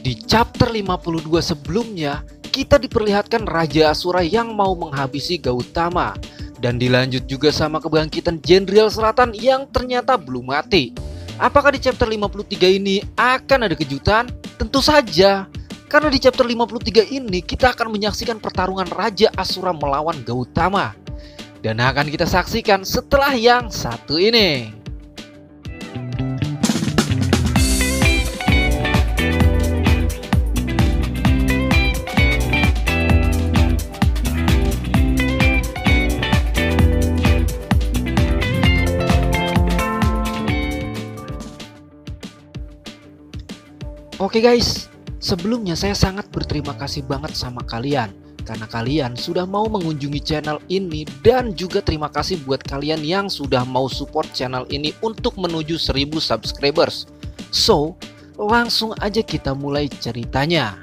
Di chapter 52 sebelumnya, kita diperlihatkan Raja Asura yang mau menghabisi Gautama. Dan dilanjut juga sama kebangkitan Jenderal Selatan yang ternyata belum mati. Apakah di chapter 53 ini akan ada kejutan? Tentu saja. Karena di chapter 53 ini kita akan menyaksikan pertarungan Raja Asura melawan Gautama. Dan akan kita saksikan setelah yang satu ini. Oke guys, sebelumnya saya sangat berterima kasih banget sama kalian karena kalian sudah mau mengunjungi channel ini, dan juga terima kasih buat kalian yang sudah mau support channel ini untuk menuju 1000 subscribers. So, langsung aja kita mulai ceritanya.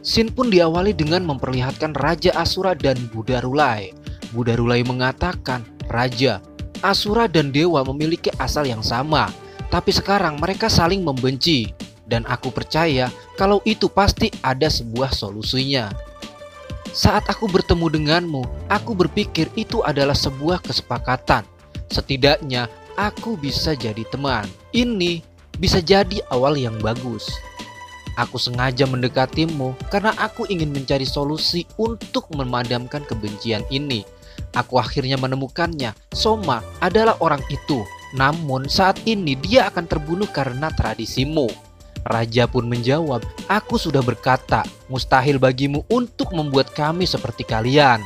Scene pun diawali dengan memperlihatkan Raja Asura dan Buddha Rulai. Buddha Rulai mengatakan, Raja, Asura dan Dewa memiliki asal yang sama. Tapi sekarang mereka saling membenci, dan aku percaya kalau itu pasti ada sebuah solusinya. Saat aku bertemu denganmu, aku berpikir itu adalah sebuah kesepakatan. Setidaknya aku bisa jadi teman. Ini bisa jadi awal yang bagus. Aku sengaja mendekatimu karena aku ingin mencari solusi untuk memadamkan kebencian ini. Aku akhirnya menemukannya. Soma adalah orang itu. Namun saat ini dia akan terbunuh karena tradisimu. Raja pun menjawab, aku sudah berkata, mustahil bagimu untuk membuat kami seperti kalian.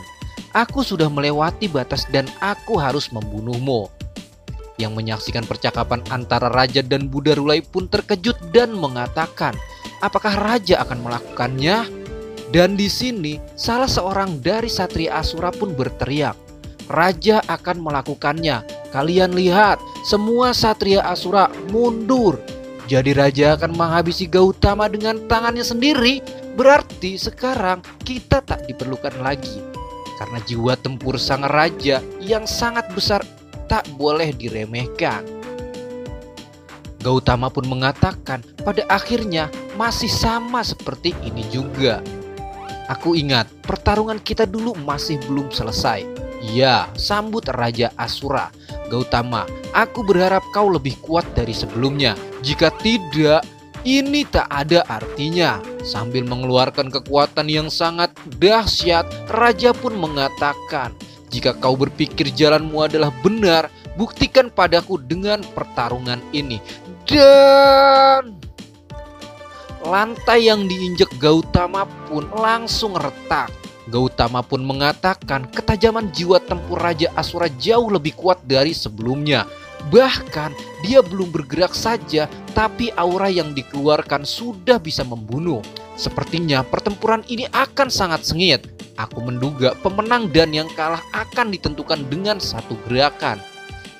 Aku sudah melewati batas dan aku harus membunuhmu. Yang menyaksikan percakapan antara Raja dan Buddha Rulai pun terkejut dan mengatakan, apakah Raja akan melakukannya? Dan di sini salah seorang dari Satria Asura pun berteriak, Raja akan melakukannya. Kalian lihat, semua Satria Asura mundur. Jadi Raja akan menghabisi Gautama dengan tangannya sendiri. Berarti sekarang kita tak diperlukan lagi. Karena jiwa tempur sang Raja yang sangat besar tak boleh diremehkan. Gautama pun mengatakan, pada akhirnya masih sama seperti ini juga. Aku ingat, pertarungan kita dulu masih belum selesai. Ya, sambut Raja Asura. Gautama, aku berharap kau lebih kuat dari sebelumnya. Jika tidak, ini tak ada artinya. Sambil mengeluarkan kekuatan yang sangat dahsyat, Raja pun mengatakan, jika kau berpikir jalanmu adalah benar, buktikan padaku dengan pertarungan ini. Dan lantai yang diinjak Gautama pun langsung retak. Gautama pun mengatakan ketajaman jiwa tempur Raja Asura jauh lebih kuat dari sebelumnya. Bahkan dia belum bergerak saja, tapi aura yang dikeluarkan sudah bisa membunuh. Sepertinya pertempuran ini akan sangat sengit. Aku menduga pemenang dan yang kalah akan ditentukan dengan satu gerakan.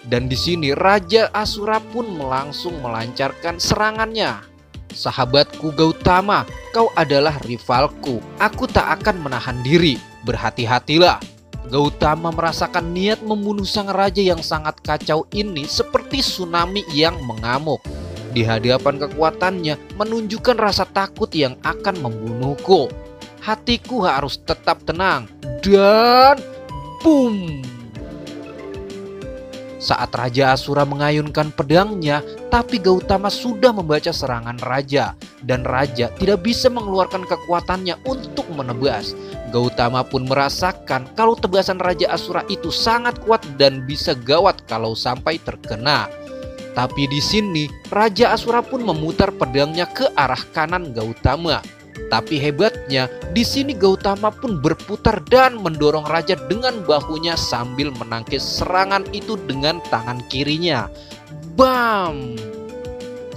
Dan di sini Raja Asura pun langsung melancarkan serangannya. Sahabatku Gautama, kau adalah rivalku. Aku tak akan menahan diri. Berhati-hatilah. Gautama merasakan niat membunuh sang raja yang sangat kacau ini seperti tsunami yang mengamuk. Di hadapan kekuatannya menunjukkan rasa takut yang akan membunuhku. Hatiku harus tetap tenang. Dan boom! Saat Raja Asura mengayunkan pedangnya, tapi Gautama sudah membaca serangan Raja. Dan Raja tidak bisa mengeluarkan kekuatannya untuk menebas. Gautama pun merasakan kalau tebasan Raja Asura itu sangat kuat dan bisa gawat kalau sampai terkena. Tapi di sini Raja Asura pun memutar pedangnya ke arah kanan Gautama. Tapi hebatnya, di sini Gautama pun berputar dan mendorong Raja dengan bahunya sambil menangkis serangan itu dengan tangan kirinya. Bam!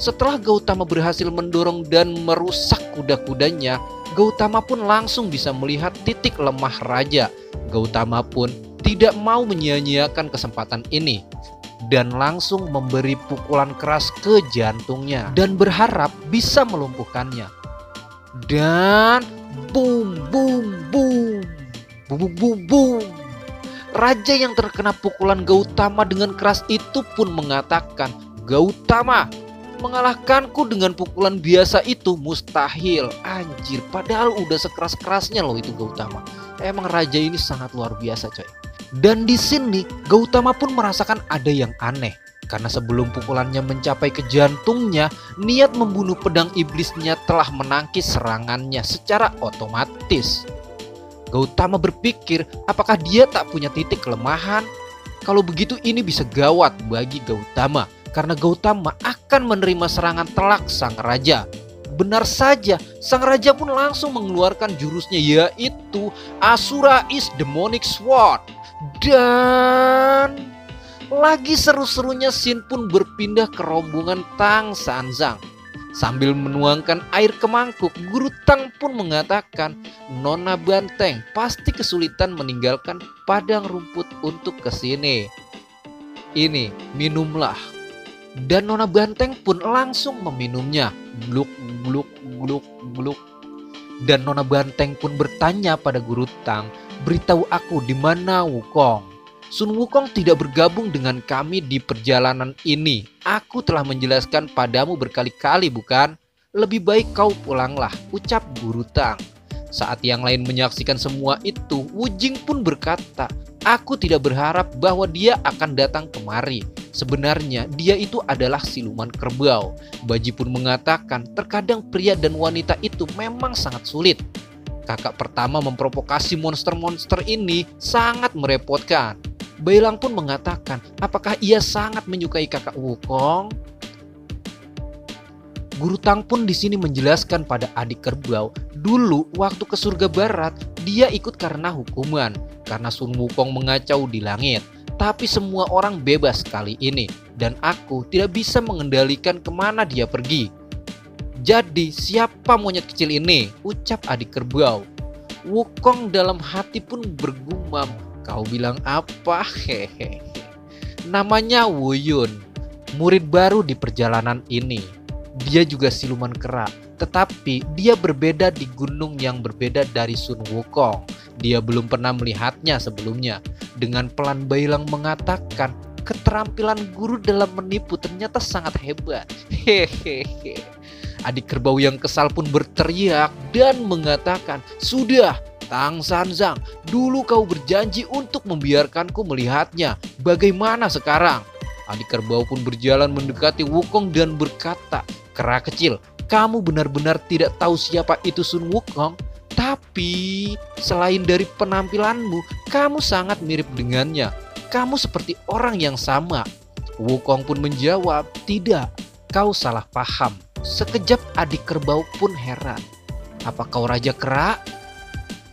Setelah Gautama berhasil mendorong dan merusak kuda-kudanya, Gautama pun langsung bisa melihat titik lemah Raja. Gautama pun tidak mau menyia-nyiakan kesempatan ini dan langsung memberi pukulan keras ke jantungnya dan berharap bisa melumpuhkannya. Dan boom boom boom boom boom boom boom. Raja yang terkena pukulan Gautama dengan keras itu pun mengatakan, Gautama, Mengalahkanku dengan pukulan biasa itu mustahil. Anjir, padahal udah sekeras-kerasnya loh itu Gautama. Emang raja ini sangat luar biasa coy. Dan di sini Gautama pun merasakan ada yang aneh. Karena sebelum pukulannya mencapai ke jantungnya, niat membunuh pedang iblisnya telah menangkis serangannya secara otomatis. Gautama berpikir apakah dia tak punya titik kelemahan? Kalau begitu ini bisa gawat bagi Gautama. Karena Gautama akan menerima serangan telak sang raja. Benar saja, sang raja pun langsung mengeluarkan jurusnya, yaitu Asura is Demonic Sword. Dan lagi seru-serunya Shin pun berpindah ke rombongan Tang Sanzang. Sambil menuangkan air ke mangkuk, Guru Tang pun mengatakan, Nona Banteng pasti kesulitan meninggalkan padang rumput untuk kesini. Ini, minumlah. Dan Nona Banteng pun langsung meminumnya. Gluk, gluk, gluk, gluk. Dan Nona Banteng pun bertanya pada Guru Tang, beritahu aku di mana Wukong. Sun Wukong tidak bergabung dengan kami di perjalanan ini. Aku telah menjelaskan padamu berkali-kali bukan? Lebih baik kau pulanglah, ucap Guru Tang. Saat yang lain menyaksikan semua itu, Wu Jing pun berkata, aku tidak berharap bahwa dia akan datang kemari. Sebenarnya dia itu adalah siluman kerbau. Baji pun mengatakan terkadang pria dan wanita itu memang sangat sulit. Kakak pertama memprovokasi monster-monster ini sangat merepotkan. Bailang pun mengatakan apakah ia sangat menyukai kakak Wukong. Guru Tang pun di sini menjelaskan pada adik kerbau, dulu waktu ke surga barat dia ikut karena hukuman, karena Sun Wukong mengacau di langit. Tapi semua orang bebas kali ini, dan aku tidak bisa mengendalikan kemana dia pergi. Jadi siapa monyet kecil ini? Ucap adik kerbau. Wukong dalam hati pun bergumam, kau bilang apa? Hehehe. Namanya Wu Yun, murid baru di perjalanan ini. Dia juga siluman kera, tetapi dia berbeda di gunung yang berbeda dari Sun Wukong. Dia belum pernah melihatnya sebelumnya. Dengan pelan Bailang mengatakan, keterampilan guru dalam menipu ternyata sangat hebat. Hehehe. Adik kerbau yang kesal pun berteriak dan mengatakan, sudah, Tang Sanzang, dulu kau berjanji untuk membiarkanku melihatnya. Bagaimana sekarang? Adik kerbau pun berjalan mendekati Wukong dan berkata, kera kecil, kamu benar-benar tidak tahu siapa itu Sun Wukong? Tapi selain dari penampilanmu, kamu sangat mirip dengannya. Kamu seperti orang yang sama. Wukong pun menjawab, tidak, kau salah paham. Sekejap adik kerbau pun heran. Apa kau Raja Kera?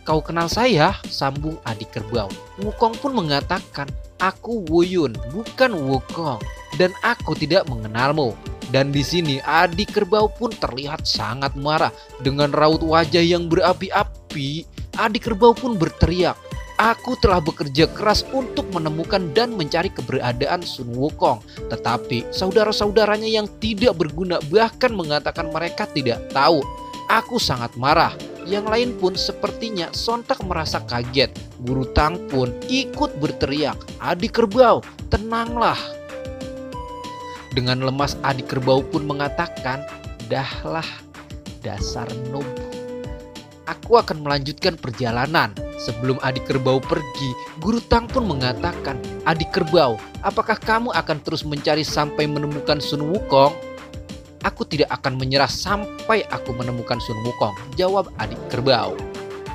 Kau kenal saya? Sambung adik kerbau. Wukong pun mengatakan, aku Wu Yun, bukan Wukong. Dan aku tidak mengenalmu. Dan di sini adik kerbau pun terlihat sangat marah. Dengan raut wajah yang berapi-api, adik kerbau pun berteriak, aku telah bekerja keras untuk menemukan dan mencari keberadaan Sun Wukong. Tetapi saudara-saudaranya yang tidak berguna bahkan mengatakan mereka tidak tahu. Aku sangat marah. Yang lain pun sepertinya sontak merasa kaget. Guru Tang pun ikut berteriak, adik kerbau, tenanglah. Dengan lemas adik kerbau pun mengatakan, dahlah dasar noob. Aku akan melanjutkan perjalanan. Sebelum adik kerbau pergi, Guru Tang pun mengatakan, adik kerbau, apakah kamu akan terus mencari sampai menemukan Sun Wukong? Aku tidak akan menyerah sampai aku menemukan Sun Wukong, jawab adik kerbau.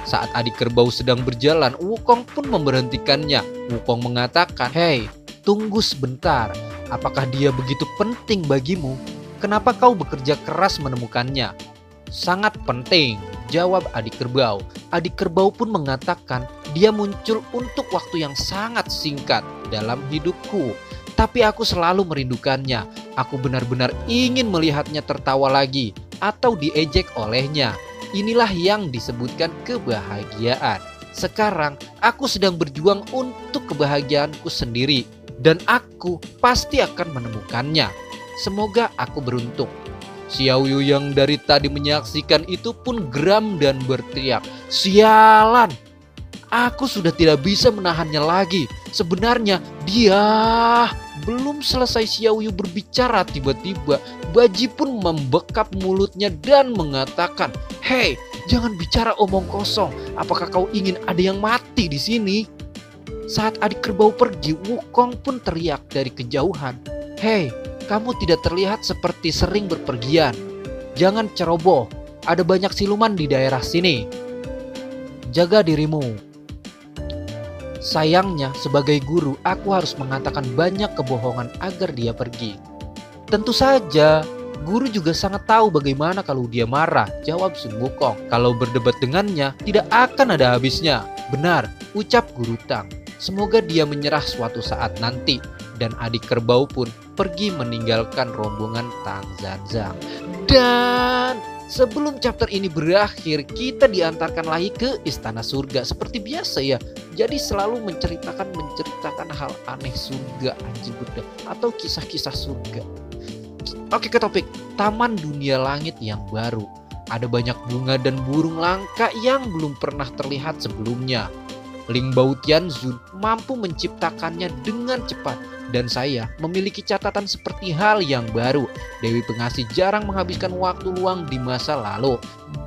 Saat adik kerbau sedang berjalan, Wukong pun memberhentikannya. Wukong mengatakan, hei, tunggu sebentar. Apakah dia begitu penting bagimu? Kenapa kau bekerja keras menemukannya? Sangat penting, jawab adik kerbau. Adik kerbau pun mengatakan, dia muncul untuk waktu yang sangat singkat dalam hidupku. Tapi aku selalu merindukannya. Aku benar-benar ingin melihatnya tertawa lagi atau diejek olehnya. Inilah yang disebutkan kebahagiaan. Sekarang aku sedang berjuang untuk kebahagiaanku sendiri. Dan aku pasti akan menemukannya. Semoga aku beruntung. Xiao Yu yang dari tadi menyaksikan itu pun geram dan berteriak, sialan! Aku sudah tidak bisa menahannya lagi. Sebenarnya dia belum selesai Xiaoyu berbicara, tiba-tiba Baji pun membekap mulutnya dan mengatakan, "Hei, jangan bicara omong kosong. Apakah kau ingin ada yang mati di sini?" Saat adik kerbau pergi, Wukong pun teriak dari kejauhan, "Hei, kamu tidak terlihat seperti sering berpergian. Jangan ceroboh, ada banyak siluman di daerah sini. Jaga dirimu." Sayangnya, sebagai guru, aku harus mengatakan banyak kebohongan agar dia pergi. Tentu saja, guru juga sangat tahu bagaimana kalau dia marah, jawab Sun Wukong. Kalau berdebat dengannya, tidak akan ada habisnya. Benar, ucap Guru Tang. Semoga dia menyerah suatu saat nanti. Dan adik kerbau pun pergi meninggalkan rombongan Tang Zanzang. Dan sebelum chapter ini berakhir, kita diantarkan lagi ke istana surga seperti biasa ya. Jadi selalu menceritakan hal aneh surga, anjir bener, atau kisah-kisah surga. Oke, ke topik Taman Dunia Langit yang baru. Ada banyak bunga dan burung langka yang belum pernah terlihat sebelumnya. Ling Bao Tianzun mampu menciptakannya dengan cepat, dan saya memiliki catatan seperti hal yang baru. Dewi Pengasih jarang menghabiskan waktu luang di masa lalu.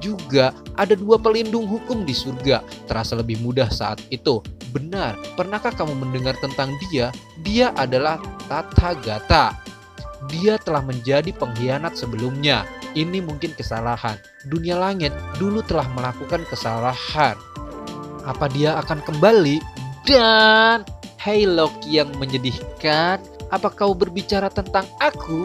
Juga ada 2 pelindung hukum di surga, terasa lebih mudah saat itu. Benar, pernahkah kamu mendengar tentang dia? Dia adalah Tathagata. Dia telah menjadi pengkhianat sebelumnya. Ini mungkin kesalahan. Dunia Langit dulu telah melakukan kesalahan. Apa dia akan kembali? Dan hei Loki yang menyedihkan, apa kau berbicara tentang aku?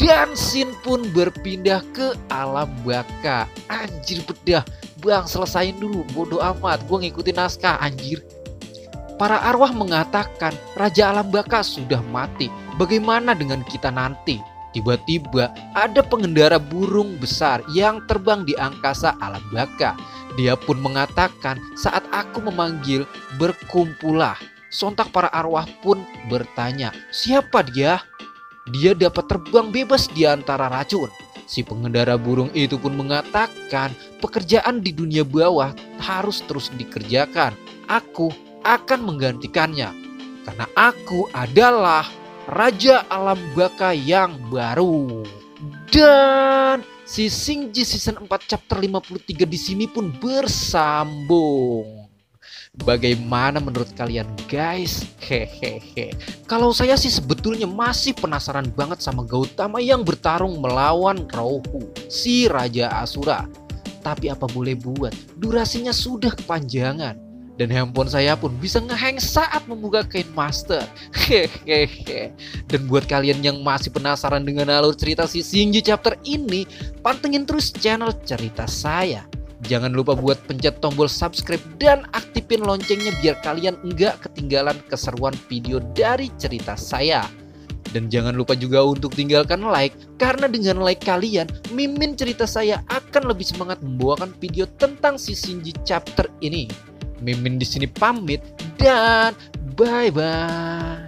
Dan Shin pun berpindah ke alam baka. Anjir bedah, bang selesain dulu, bodoh amat, gue ngikutin naskah anjir. Para arwah mengatakan Raja Alam Baka sudah mati. Bagaimana dengan kita nanti? Tiba-tiba ada pengendara burung besar yang terbang di angkasa alam baka. Dia pun mengatakan, saat aku memanggil, berkumpullah. Sontak para arwah pun bertanya, siapa dia? Dia dapat terbang bebas di antara racun. Si pengendara burung itu pun mengatakan, pekerjaan di dunia bawah harus terus dikerjakan. Aku akan menggantikannya. Karena aku adalah Raja Alam Baka yang baru. Dan si Shinji season 4 chapter 53 di sini pun bersambung. Bagaimana menurut kalian guys? Hehehe. Kalau saya sih sebetulnya masih penasaran banget sama Gautama yang bertarung melawan Rouhu, si Raja Asura. Tapi apa boleh buat, durasinya sudah kepanjangan. Dan handphone saya pun bisa ngehang saat membuka Kain Master. Hehehe. Dan buat kalian yang masih penasaran dengan alur cerita si Shinji chapter ini, pantengin terus channel cerita saya. Jangan lupa buat pencet tombol subscribe dan aktifin loncengnya biar kalian enggak ketinggalan keseruan video dari cerita saya. Dan jangan lupa juga untuk tinggalkan like, karena dengan like kalian, Mimin cerita saya akan lebih semangat membawakan video tentang si Shinji chapter ini. Mimin di sini pamit dan bye bye.